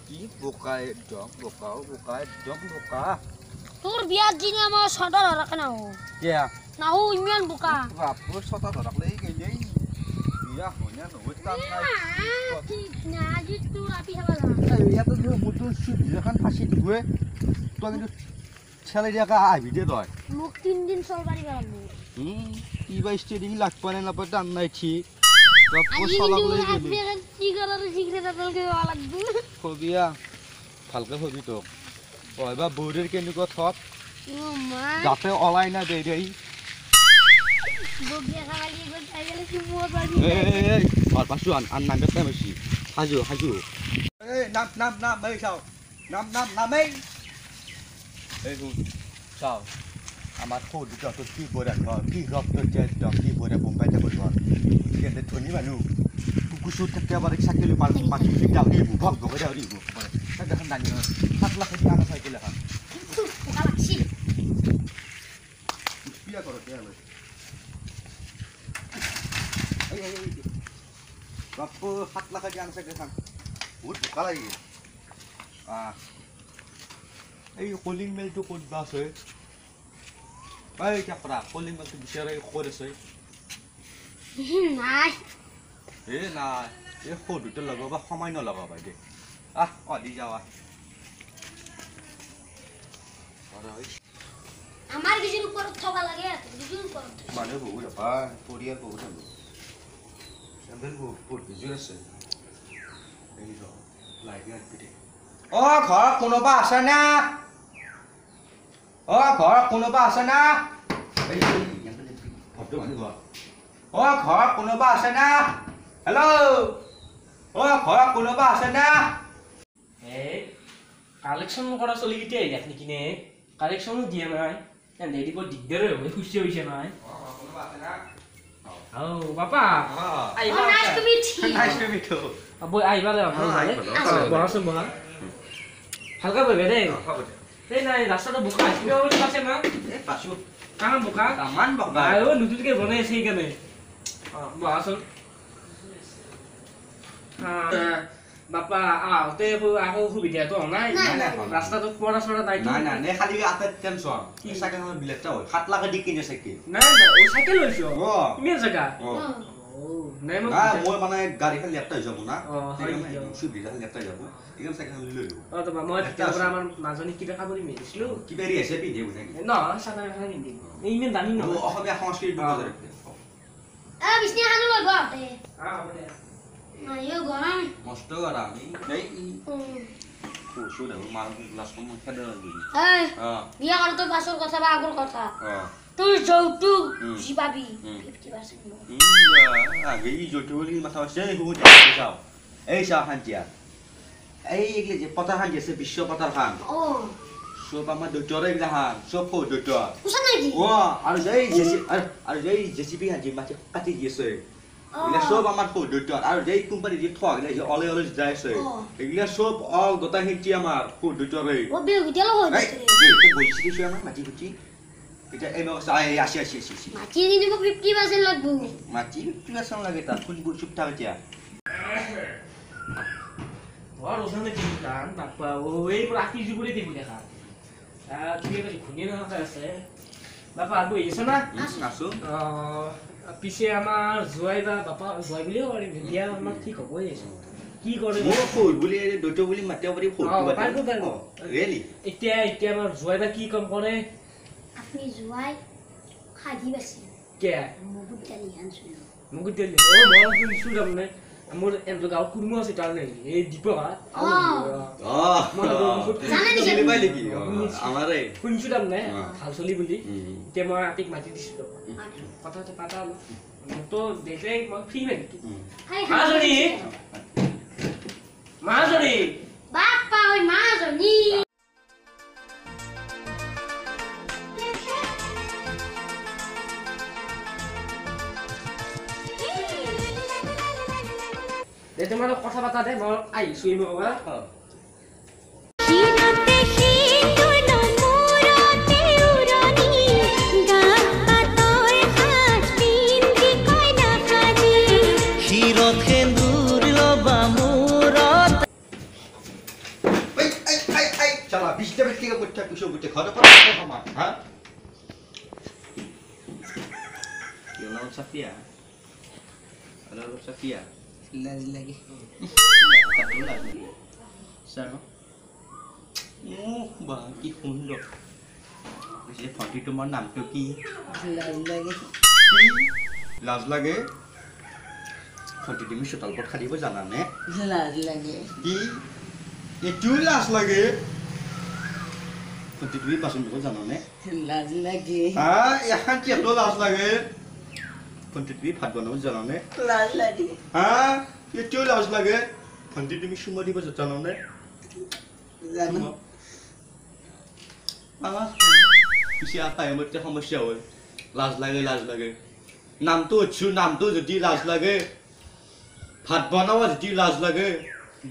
কি বোকাই ডম বোকাও বোকাই ডম বোকা তোর বিয়ার দিনে আমার ছটা ধরাকে না হো কিয়া না হো ইমান বোকা বাপুর ছটা ধরাকলেই গেলেই বিয়া হইনা নহয় তান নাই ঠিক না আজি তোর আপি হবা ইয়াতো মুটো সুবিধাখান ফাঁসি দিবে তো কিন্তু ছেলে দিয়াকে আইবি দে তই মোক 3 দিন চলবারি লাগবো কি বা স্টেডিং লাগবা না না টান নাই ঠিক বাপুর আজি চলাকলেই কিন্তু গেলি আপনি কি করার সিক্রেট আতলকে হওয়া লাগবো হবিয়া ভালকে হবি তো কইবা বৌরের কেনেকুৱা থপ ও মা যাতে অলাই না দেই দেই বগিয়া খালি গো তাই গেলে কি মোর বাড়ি এই আর পাছু আন নামে তামেছি হাজু এই নাম এই চাও নাম এই হুন চাও আমার খোদ যত কি বড়া ঘর কি রক্ত চেত কি বড়া বোম্বাই যাব ঘর কেনে ধনী মানুহ কুকুসু থাকতে আবার সাইকেল মাটি ডাল দিব ভগ ভগ ডাল দিব তাই দেখুন দানি 7 লাখ টাকা আনা সাইকেল এখন পোকা লাগছি বিয়া করো দেয়া লই এই বাপু 7 লাখ টাকা আনা সাইকেল খান বহুত পোকা লাগি এই কলিং মেলটো ক'ত বা আছে এই চাপৰা কলিং মেলটো বিচাৰে ক'ত আছে নাই নাই এই সৰুটো লগাবা সময় নলগাবা দে দি যাৱা আমাৰ কিছুৰ উপৰ থবা লাগে কিছুৰ উপৰ মানুহ বহুত আপা পৰিয়াল বহুত আছে চেন্দেল বহুত বিজুৰ আছে এই ৰ লাগে পিটে ঘৰ কোনোবা আছে না ঘৰ কোনোবা আছে না ঘৰ কোনোবা আছে না হেল্ল' ঘৰ কোনোবা আছে না কালেকশন করা চলি গিয়ে দেখনি কিনে কালেকশনও দিয়ে নাই দেরি পর দিগদার হবে খুশি হইছে নাই ও বাবা আইবা nice to meet nice to meet আবো আইবা রে বাবা বড় বড় হালকা বইবে রে এই নাই রাস্তাটা বোকা আসবে বলে পাশে না পাছু কাম বোকা তামান বোকা আইও নতুনকে বনাই আছে কেনে বহাসন বাপা আহতে আকৌ সুবিধা তো নাই রাস্তাটো পড়া ছড়া নাই নাই নে খালি আতে টেনশন কি সাইকেল বিলেটটা হয় 7 লাখ দি কিনে সাইকেল নাই ও সাইকেল লইছো ইমেন জায়গা নাই মই মানে গাড়ীখন লেফট হৈ যাব না হয় সুবিধা লেফট হৈ যাব ইখন সাইকেল লৈ লও তো মই তারপর আমার মাজনি কি দেখা কৰি মেলিছিলো কি বেৰি আছে পিন্ধে বুঝা কি ন সাদা মেখেলা পিন্ধি ইমেন দামি ন অসমীয়া সংস্কৃতি বজাই বিষ্ণু হানু লই বাতে হ'ব দে আইও গরম মস্ত গৰা আমি এই খুশু দেব মাৰ গ্লাস কম খেদা লাগি এই বিয়া কৰ তো পাছৰ কথা বা আগৰ কথা তোৰ যৌতুক জিবাবি 50% আগে ই যৌতুক বুলি মাথা আছে বহুত চাও এই চাও হাঞ্জিয়া এই এগলে যে পতা হাঞ্জি আছে বিশ্ব পতাৰ খান সব আমাৰ দৈতৰে গিলাহান সব ফো দৈতৰ কুছা নাকি আৰু যেই জেসিবি হাঞ্জি মাটি কাটি দিছে এগুলা সব আমাৰ ফো দৈতৰ আৰু যেই কোম্পানী যে থোৱা গিলা যে অলে অলে যাই আছে এগুলা সব অল গোটা হিটি আমাৰ ফো দৈতৰে ও বিয়া গিলা হয় এই বইছি দিছো আমাৰ মাটি গুটি এটা এই নক আসি মাটি নিব 50% লাগবো মাটি 50% লাগে তা ফুল বুট চুপ থাকে তিয়া और ওখানে কি গান বাপা ওই রাখি জুগুলি দিবি দেখা তুই এটা খুনি না আছে বাপা আবু এসো না আসো পিছে আমার জয় বা বাপা জয় বুলিও পারি বিয়া আমার ঠিক হব এসো কি করে মো ফুল বুলি দৈতো বুলি মাতিব পাৰি ফুল পারবো রিয়েলি এতিয়া আমার জয় বা কি কম করে আপনি জুয়াই খাদি বাসি কে মুগুত কালি আনছিল মুগুত দিলে ও মই শুনছো তাৰমানে মোৰ এটো গাঁও কুৰ্ম আছে তাৰ নাই এই দীপকা চিনি পাই নেকি আমাৰে শুনছো তাৰমানে ভাল চলি বুলি এতিয়া মই আতিক মাতি দিছিলো কথাতে পাতা তো দেখলে মই ফ্ৰী নাই মাজনী বাপ্পা ওই মাজনী তোমার কথা পাতা দে মই আইছো এই মোবাইল চালা 20টা বেশি কি করতে কিছু করতে ঘরে কথা খামা হ্যাঁ Yolong Safia. Halo Safia. lagi Tak tahu lagi. Sao? Bà ki khun được. Bây giờ phỏng thì món nằm tiêu ki. lagi লাজ লাগে ফটো তুমি চোতাল পট খাদিব জানা নে lagi কি এটুই লাজ লাগে ফটো তুমি বাসন দিব জানা নে lagi হ্যাঁ এখন কি এত লাজ লাগে ফটো তুমি ভাত বনাব জানা নে lagi হ্যাঁ এটুই লাজ লাগে ফটো তুমি সুমা দিব জানা নে পিছে আপাই মতে সমস্যা হয় লাজ লাগে নামটো উঠছো নামটো যদি লাজ লাগে ভাত বনাব যদি লাজ লাগে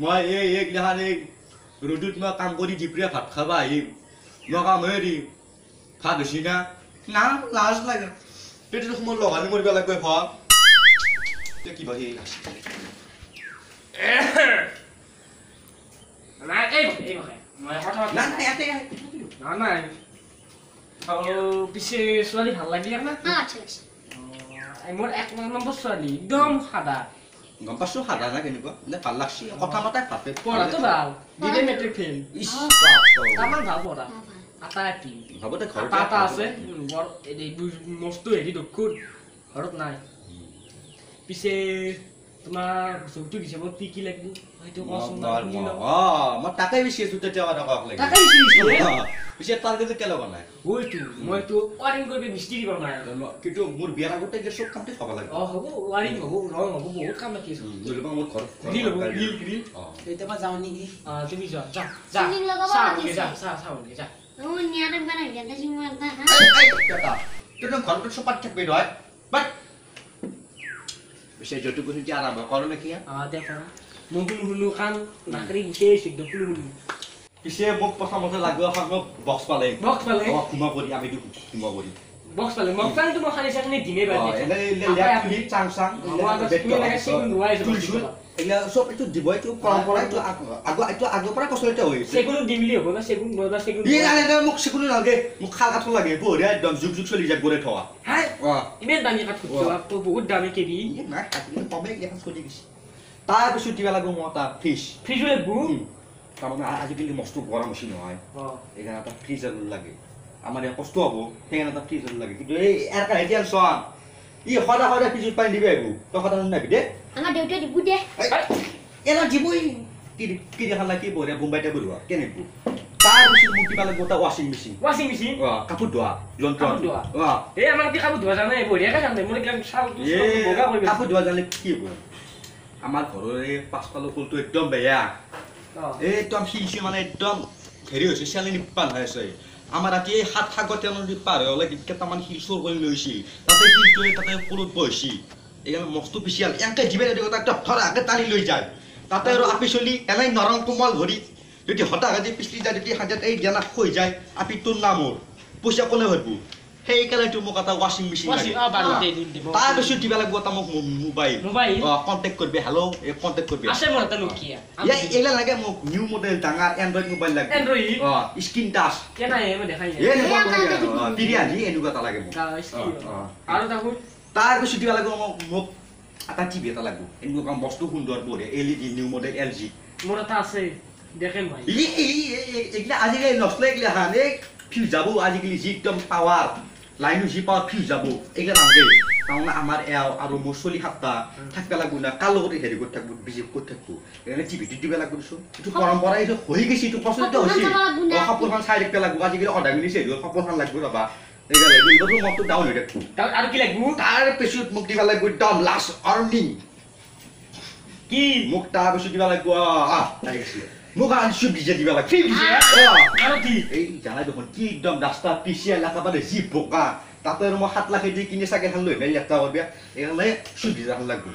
মই এইগিলাখান এই ৰ'দত মই কাম কৰি দুপৰীয়া ভাত খাব আহিম মই কাম হেৰি ভাত হৈছি না লাজ লাগে সেইটো সময় লগানি মৰিব লাগিব ভাত এতিয়া কিবা সেই নাই এই মই কথা না ইয়াতে নাই পিছে ছোৱালী ভাল লাগিলে না আচ্ছা মোৰ 1 নম্বৰ ছোৱালী একদম সাদা গম পাইছো সাদা না কেনেকুৱা ভাল লাগছি কথা মতাই ভাতে পঢ়াটো ভাল দিলে মেট্ৰিক ফেইল ইছ আমাৰ ভাল পঢ়া আটা এটি হ'ব দে ঘৰত আটা আছে বৰ এই মস্ত হেৰি দক্ষুৰ ঘৰত নাই পিছে তোমাৰ চবটো হিচাপত কি লাগিব হয়তো কচোন মই তাকে বেছি আছো তেতিয়া কথা লাগে তাকে বিচাৰিছো পিছে তাৰ কিন্তু কেলে বনাই ওইটো মইতো ৱাৰিং কৰিব মিস্ত্ৰী বনাই কিন্তু মোৰ বিয়াৰ আগতে যে চব কামতে খাব লাগে হ'ব ৱাৰিং হ'ব ৰং হ'ব বহুত কাম বাকী আছে ধৰিবা মোৰ ঘৰত গ্ৰিল হ'ব গ্ৰিল এতিয়া মই যাওঁ নেকি তুমি যা Singing lagawa lagi যা sih. যা Oh, nyari mana dia semua entah. তোৰ ঘৰটো চপাত থাকবি নহয় বাট পিছে যতু কোনো কি আৰম্ভ কৰ নেকি দেখা মুগুল হুলু কান নাকৰি গুচেই সিদ্ধ ফুলু হুলু পিছে মোক প্ৰথমতে লাগিব এখন মোক বক্স পালে বক্স পালে খুমা কৰি আমি খুমা কৰি বক্স পালে মোক কান তো মই খালি চাকনি দিনে বাদে এনে লেপ তুলি চাং চাং এগলা সব একটু দিব একটু পৰম্পৰা একটু আগৰ পৰা প্ৰচলিত হৈ আছে সেগুলো দিমলি হ'ব না সেগুলো নবা সেগুলো ই আনে মোক সেগুলো নালাগে মোক খাল কাঠ লাগে বঢ়িয়া একদম যুগ চলি যায় গৰে থোৱা হাই ইমান দামী কাঠ খুচৰা তো বহুত দামী কেবি নাই কাটিলে কমে এখন চলি গৈছে তাৰপিছত দিবা লাগিব মই এটা ফ্ৰিজ ফ্ৰিজ হলে বু তাৰমানে আজিকালি মস্ত গৰম হৈছে নহয় এইকাৰণে এটা ফ্ৰিজ লাগে আমাৰ ইয়াত কষ্ট হ'ব সেইকাৰণে এটা ফ্ৰিজ লাগে কিন্তু এই ইয়াৰ কাৰণে এতিয়া চোৱা ই সদায় ফ্ৰিজত পানী দিবি আহিব তই সদায় নাবি দে Angkat dia udah dibu deh. এলা দিবই কি দেখা লাগে কি বঢ়িয়া বোম্বাইতে বঢ়োৱা কেনেকুৱা তাৰপিছত মোক কিবা লাগিব এটা ৱাশ্বিং মেচিন কাপোৰ ধোৱা যন্ত্ৰ এই আমাৰ কি কাপোৰ ধোৱা জানে বঢ়িয়াকে জানে মোৰ একদম চাল বগা কৰি কাপোৰ ধোৱা জানে কি হ'ব আমাৰ ঘৰৰে পাছফালৰ ফুলটো একদম বেয়া একদম শিলচি মানে একদম হেৰি হৈছে চেলি নিপান হৈ আছে আমাৰ ৰাতি এই সাত সাগৰ নদী পাৰ হ'লে কেইটামান শিল চোৰ কৰি লৈছি তাতে শিলটোৱে তাতে পুলত বহিছি এইকাৰণে মস্ত পিছিয়াল এনেকৈ দিবে একদম ধৰাকে টানি লৈ যায় তাতে আৰু আপি চলি এনেই নৰম কোমল ভৰি যদি হঠাৎ আজি পিছলি যায় যদি হাজাত এই জানা হৈ যায় আপি তোৰ নামৰ পইচা কোনে ভৰিব সেইকাৰণে মোক এটা ৱাশ্বিং মেচিন লাগে তাৰপিছত দিবা লাগিব এটা মোক মোবাইল কণ্টেক্ট কৰিবি হেল্ল' এই কণ্টেক্ট কৰিবি আছে মোৰ এটা নোকিয়া এইগিলা লাগে মোক নিউ মডেল ডাঙৰ এণ্ড্ৰইড মোবাইল লাগে স্ক্ৰীন টাচ কেনাই মই দেখাই বিৰিয়ানী এনেকুৱা এটা লাগে মোক আৰু তাকো তাৰপিছত দিবা লাগিব মোক এটা টিভি এটা লাগিব এনেকুৱা বস্তু সুন্দৰ বঢ়িয়া LED নিউ মডেল LG মোৰ এটা আছে দেখেন ভাই এইগিলা আজিকালি নচলে এইগিলা হান এই ফিউজ যাব আজিকালি যি একদম পাৱাৰ লাইনো যি পাৱাৰ ফিউজ যাব এইগিলা নালাগে তাৰমানে আমাৰ এওঁ আৰু মোৰ চলি সাতটা থাকিব লাগিব না কাৰ লগত হেৰি কৰি থাকিব বিজি কৰি থাকিব সেইকাৰণে টিভিটো দিব লাগিব দিছোঁ এইটো পৰম্পৰা এইটো হৈ গৈছে এইটো প্ৰচলিত হৈছে কাপোৰখন চাই থাকিব লাগিব আজিকালি অধা মিলি চেৰি হ'ল কাপোৰখন লাগিব ৰবা এইগালে মতটো ডাউন হৈ থাকিব আৰু কি লাগিব তাৰপিছত মোক দিব লাগিব একদম লাষ্ট আৰ্নিং কি মোক তাৰপিছত দিব লাগিব মোক আনছো বিজে দিব লাগিব আৰু কি এই জানাই দেখোন কি একদম ৰাস্তা পিছিয়া এলেকাবাৰে যি বোকা তাতে আৰু মই 7 লাখ দি কিনি চাইকেলখন লৈ মেলি লেপটা কৰিবি এইকাৰণে সুবিধা লাগিব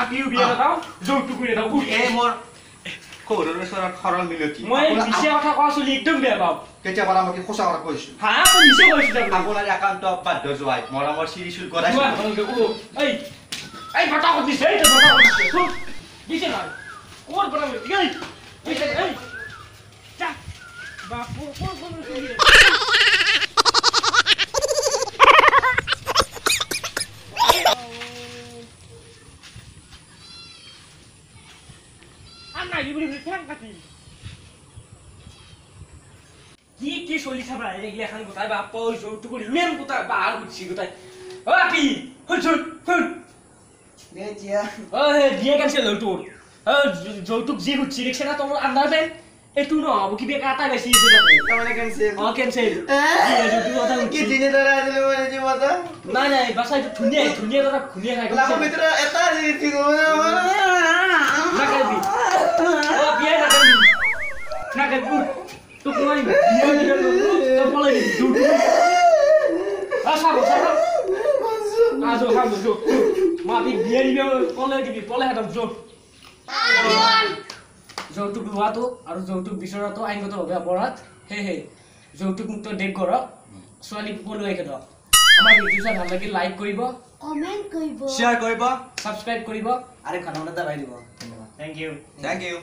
আপিও বিয়া নাও যৌতুক কৰি দাও এই মোৰ খবৰৰ ওচৰত খৰল মিলতি মই বিশেষ কথা কোৱা চলি একদম বেয়া পাওঁ কেতিয়াবা আমাক সঁচা কথা কৈছো হা মই বিশেষ কৈছো আপোনাৰ একাউণ্ট বাধ্য যোৱাই মৰমৰ চিৰিচুল কৰাইছো এই এই ফটা কৰি দিছে এই ফটা কৰি দিছে দিছে নাই কোৰ বনাব এই দিছে এই যা কি চলি থাকা এইগিলা এখন গোটাই বাপ যৌতুক ইমান গোটাই বাহাৰ গুচি গোটাই অ আপি শুন দিয়ে কেনচেল হ'ল তোৰ যৌতুক যি সুধছি দেখছে না তোৰ আন্ধাৰ পেন এইটো নহ'ব কিবা এটা বেছি কেনচেল নাই বাচা এইটো ধুনীয়া এটা ধুনীয়া খাই নাকাবি তোক মই যৌতুক লোৱাটো আৰু যৌতুক বিচৰাটো আইনগতভাৱে অপৰাধ সেয়েহে যৌতুক মুক্ত দেশ গঢ়ক ছোৱালী পলুৱাই খেদক আমাৰ ভিডিঅ' চাই ভাল লাগিল লাইক কৰিব কমেন্ট কৰিব শ্বেয়াৰ কৰিব ছাবস্ক্ৰাইব কৰিব আৰে খানা বানাতে ভাই দিব ধন্যবাদ থেংক ইউ থেংক ইউ